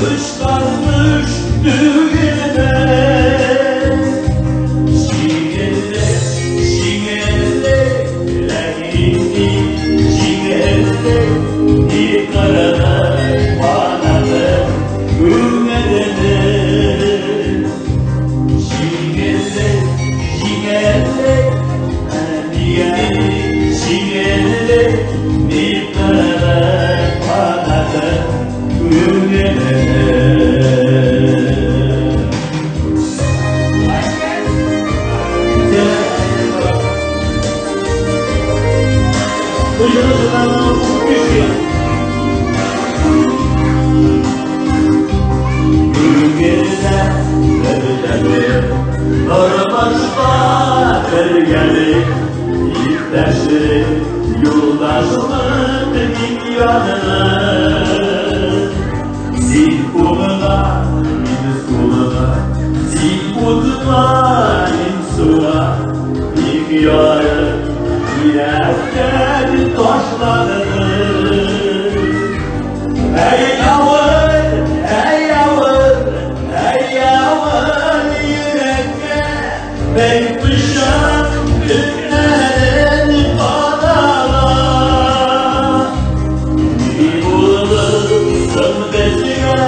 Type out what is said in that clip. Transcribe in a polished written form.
ışlanmış düğüne. Şingelle, şingelle, rengi şingelle, bir karada banadı gülmedene. Şingelle, şingelle, rengi şingelle, bir karada banadı gülmedene. Ucundan düşüyor. Gülgede ödedi, Arabasına ergeli, İpleşti yoldaşlık dünyanı. Zil kuluna, min kuluna, zil kuluna, min sura, İhyarı yerken taşladı. Ey yavur, ey yavur, ey yavur yürekte, ben kışan günlerin bana. Bir bulursun bezine,